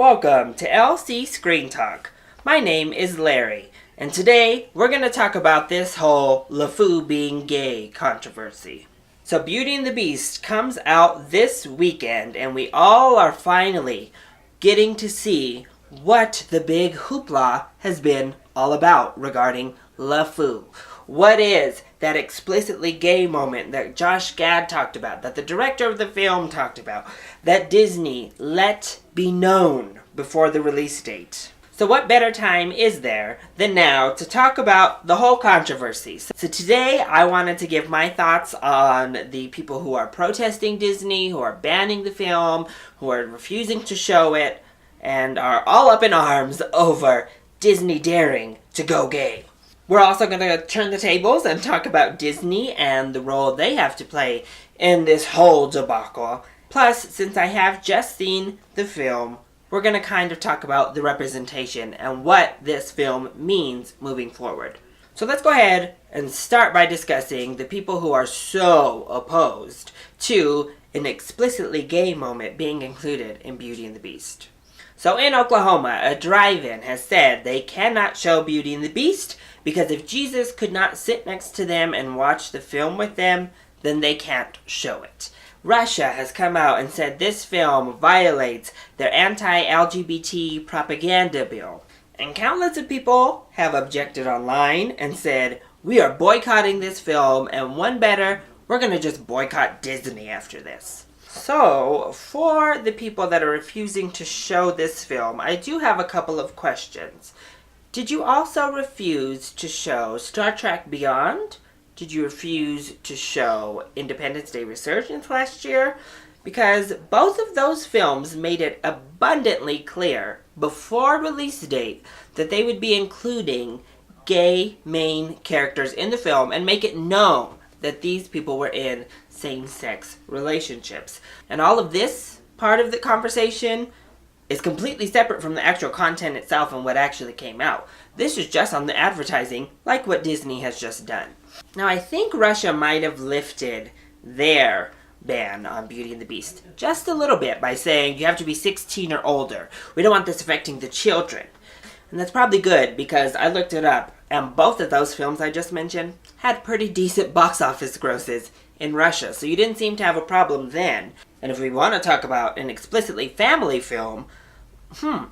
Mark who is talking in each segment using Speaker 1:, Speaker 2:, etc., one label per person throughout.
Speaker 1: Welcome to LC Screen Talk. My name is Larry, and today we're going to talk about this whole LeFou being gay controversy. So Beauty and the Beast comes out this weekend, and we all are finally getting to see what the big hoopla has been all about regarding LeFou. What is that explicitly gay moment that Josh Gad talked about, that the director of the film talked about, that Disney let be known before the release date? So what better time is there than now to talk about the whole controversy? So today I wanted to give my thoughts on the people who are protesting Disney, who are banning the film, who are refusing to show it, and are all up in arms over Disney daring to go gay. We're also going to turn the tables and talk about Disney and the role they have to play in this whole debacle. Plus, since I have just seen the film, we're going to kind of talk about the representation and what this film means moving forward. So let's go ahead and start by discussing the people who are so opposed to an explicitly gay moment being included in Beauty and the Beast. So in Oklahoma, a drive-in has said they cannot show Beauty and the Beast because if Jesus could not sit next to them and watch the film with them, then they can't show it. Russia has come out and said this film violates their anti-LGBT propaganda bill. And countless of people have objected online and said, we are boycotting this film, and one better, we're going to just boycott Disney after this. So, for the people that are refusing to show this film, I do have a couple of questions. Did you also refuse to show Star Trek Beyond? Did you refuse to show Independence Day Resurgence last year? Because both of those films made it abundantly clear before release date that they would be including gay main characters in the film and make it known that these people were in same-sex relationships. And all of this part of the conversation is completely separate from the actual content itself and what actually came out. This is just on the advertising, like what Disney has just done. Now, I think Russia might have lifted their ban on Beauty and the Beast just a little bit by saying you have to be 16 or older. We don't want this affecting the children. And that's probably good because I looked it up, and both of those films I just mentioned had pretty decent box office grosses in Russia, so you didn't seem to have a problem then. And if we want to talk about an explicitly family film,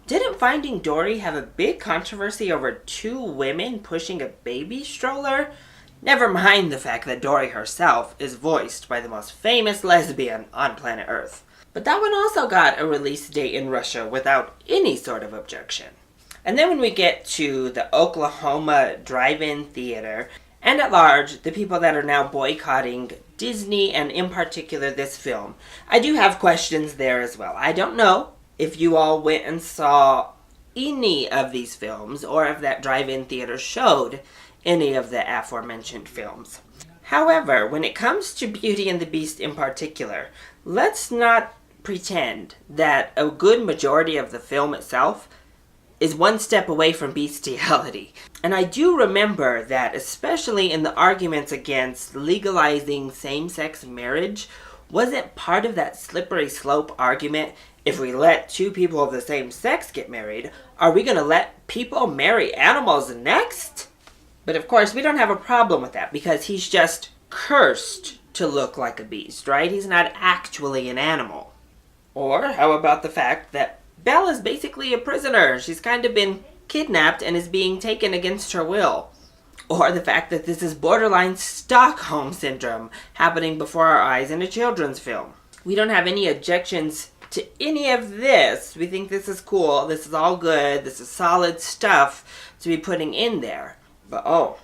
Speaker 1: didn't Finding Dory have a big controversy over two women pushing a baby stroller? Never mind the fact that Dory herself is voiced by the most famous lesbian on planet Earth. But that one also got a release date in Russia without any sort of objection. And then when we get to the Oklahoma drive-in theater, and at large, the people that are now boycotting Disney and in particular this film, I do have questions there as well. I don't know if you all went and saw any of these films or if that drive-in theater showed any of the aforementioned films. However, when it comes to Beauty and the Beast in particular, let's not pretend that a good majority of the film itself is one step away from bestiality. And I do remember that, especially in the arguments against legalizing same-sex marriage, wasn't part of that slippery slope argument, if we let two people of the same sex get married, are we going to let people marry animals next? But of course, we don't have a problem with that because he's just cursed to look like a beast, right? He's not actually an animal. Or how about the fact that Belle is basically a prisoner? She's kind of been kidnapped and is being taken against her will. Or the fact that this is borderline Stockholm Syndrome happening before our eyes in a children's film. We don't have any objections to any of this. We think this is cool, this is all good, this is solid stuff to be putting in there. But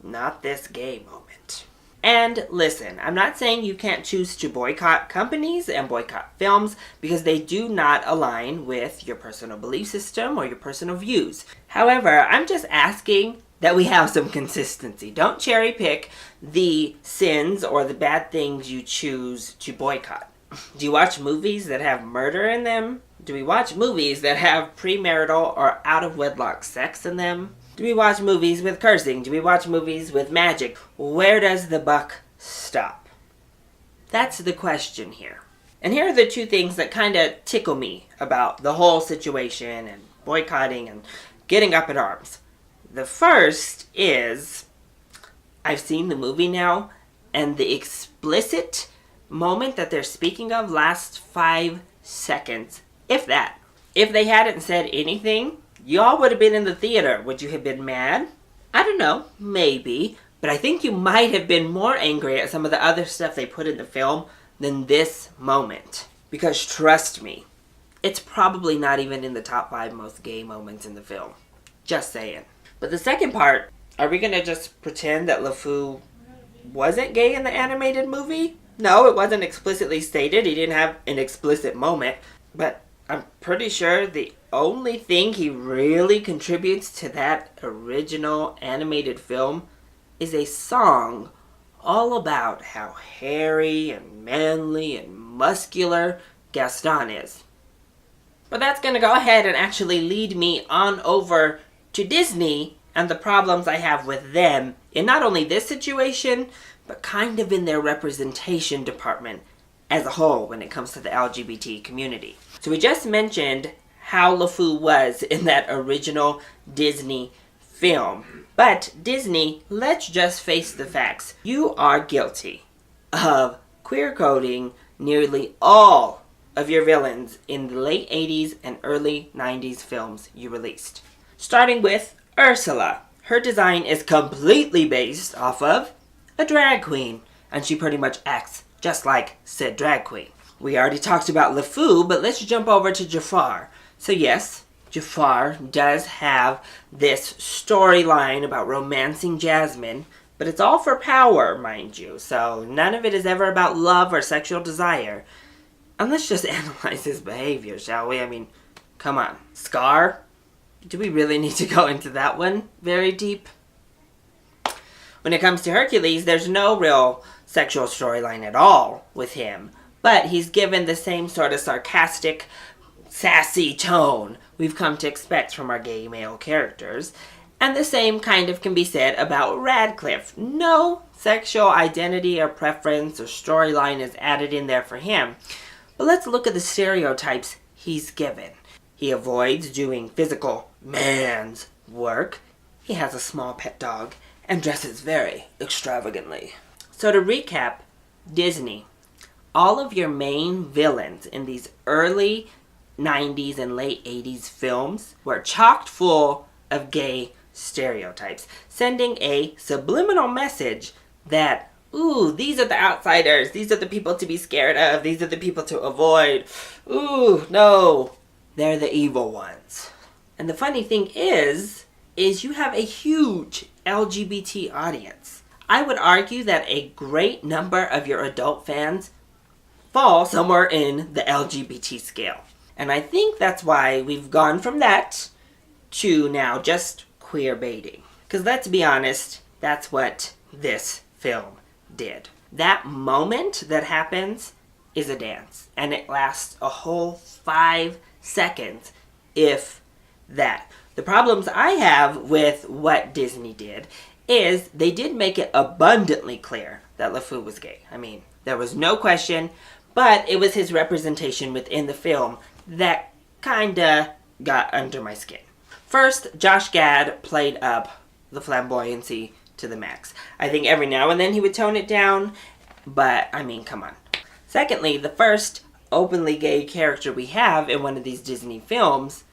Speaker 1: not this gay moment. And listen, I'm not saying you can't choose to boycott companies and boycott films because they do not align with your personal belief system or your personal views. However, I'm just asking that we have some consistency. Don't cherry pick the sins or the bad things you choose to boycott. Do you watch movies that have murder in them? Do we watch movies that have premarital or out-of-wedlock sex in them? Do we watch movies with cursing? Do we watch movies with magic? Where does the buck stop? That's the question here. And here are the two things that kind of tickle me about the whole situation and boycotting and getting up in arms. The first is, I've seen the movie now, and the explicit moment that they're speaking of lasts 5 seconds, if that. If they hadn't said anything, y'all would have been in the theater. Would you have been mad? I don't know, maybe, but I think you might have been more angry at some of the other stuff they put in the film than this moment. Because trust me, it's probably not even in the top 5 most gay moments in the film. Just saying. But the second part, are we going to just pretend that LeFou wasn't gay in the animated movie? No, it wasn't explicitly stated. He didn't have an explicit moment. But I'm pretty sure the only thing he really contributes to that original animated film is a song all about how hairy and manly and muscular Gaston is. But that's going to go ahead and actually lead me on over to Disney and the problems I have with them in not only this situation, but kind of in their representation department as a whole when it comes to the LGBT community. So we just mentioned how LeFou was in that original Disney film. But Disney, let's just face the facts. You are guilty of queer coding nearly all of your villains in the late 80s and early 90s films you released. Starting with Ursula. Her design is completely based off of a drag queen, and she pretty much acts just like said drag queen. We already talked about LeFou, but let's jump over to Jafar. So yes, Jafar does have this storyline about romancing Jasmine, but it's all for power, mind you, so none of it is ever about love or sexual desire. And let's just analyze his behavior, shall we? I mean, come on. Scar? Do we really need to go into that one very deep? When it comes to Hercules, there's no real sexual storyline at all with him, but he's given the same sort of sarcastic, sassy tone we've come to expect from our gay male characters, and the same kind of can be said about Radcliffe. No sexual identity or preference or storyline is added in there for him, but let's look at the stereotypes he's given. He avoids doing physical man's work, he has a small pet dog, and dresses very extravagantly. So to recap, Disney, all of your main villains in these early 90s and late 80s films were chock full of gay stereotypes, sending a subliminal message that, ooh, these are the outsiders, these are the people to be scared of, these are the people to avoid, ooh, no, they're the evil ones. And the funny thing is you have a huge LGBT audience. I would argue that a great number of your adult fans fall somewhere in the LGBT scale. And I think that's why we've gone from that to now just queer baiting. Because let's be honest, that's what this film did. That moment that happens is a dance. And it lasts a whole 5 seconds, if that. The problems I have with what Disney did is they did make it abundantly clear that LeFou was gay. I mean, there was no question, but it was his representation within the film that kinda got under my skin. First, Josh Gad played up the flamboyancy to the max. I think every now and then he would tone it down, but I mean, come on. Secondly, the first openly gay character we have in one of these Disney films,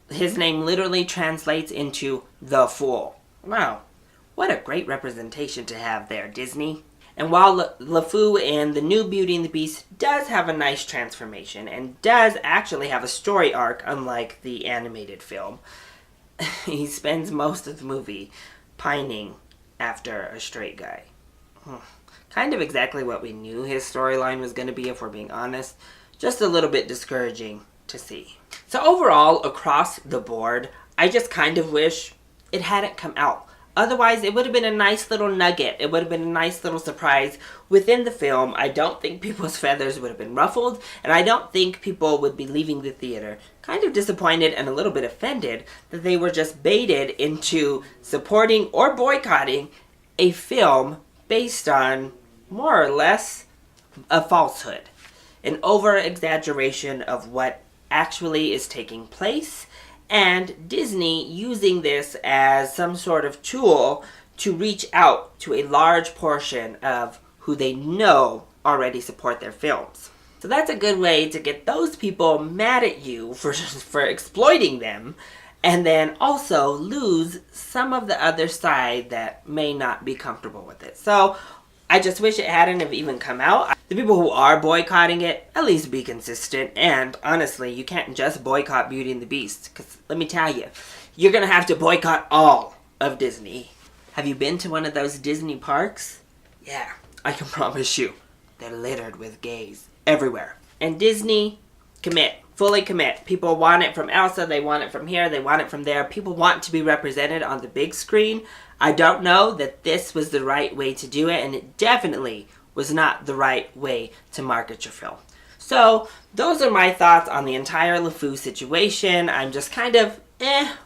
Speaker 1: his name literally translates into the Fool. Wow, what a great representation to have there, Disney. And while LeFou in the new Beauty and the Beast does have a nice transformation and does actually have a story arc unlike the animated film, he spends most of the movie pining after a straight guy. Kind of exactly what we knew his storyline was going to be, if we're being honest. Just a little bit discouraging to see. So overall, across the board, I just kind of wish it hadn't come out. Otherwise, it would have been a nice little nugget. It would have been a nice little surprise within the film. I don't think people's feathers would have been ruffled, and I don't think people would be leaving the theater kind of disappointed and a little bit offended that they were just baited into supporting or boycotting a film based on more or less a falsehood. an over-exaggeration of what actually is taking place, and Disney using this as some sort of tool to reach out to a large portion of who they know already support their films. So that's a good way to get those people mad at you for exploiting them, and then also lose some of the other side that may not be comfortable with it. So I just wish it hadn't have even come out. The people who are boycotting it, at least be consistent. And honestly, you can't just boycott Beauty and the Beast. Because let me tell you, you're going to have to boycott all of Disney. Have you been to one of those Disney parks? Yeah, I can promise you, they're littered with gays everywhere. And Disney, commit. Fully commit. People want it from Elsa, they want it from here, they want it from there. People want to be represented on the big screen. I don't know that this was the right way to do it, and it definitely was not the right way to market your film. So, those are my thoughts on the entire LeFou situation. I'm just kind of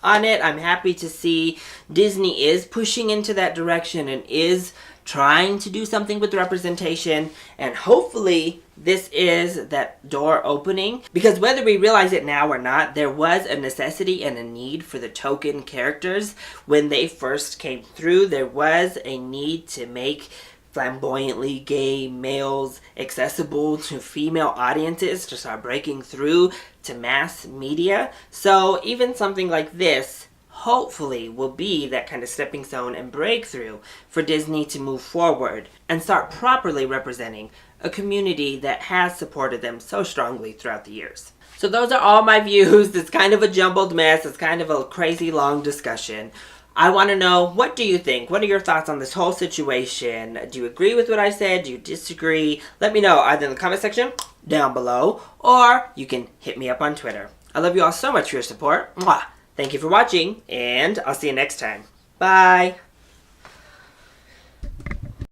Speaker 1: on it. I'm happy to see Disney is pushing into that direction and is trying to do something with representation, and hopefully this is that door opening, because whether we realize it now or not, there was a necessity and a need for the token characters. When they first came through, there was a need to make flamboyantly gay males accessible to female audiences, to start breaking through to mass media. So even something like this hopefully will be that kind of stepping stone and breakthrough for Disney to move forward and start properly representing a community that has supported them so strongly throughout the years. So those are all my views. It's kind of a jumbled mess. It's kind of a crazy long discussion. I want to know, what do you think? What are your thoughts on this whole situation? Do you agree with what I said? Do you disagree? Let me know either in the comment section down below, or you can hit me up on Twitter. I love you all so much for your support. Mwah! Thank you for watching, and I'll see you next time. Bye!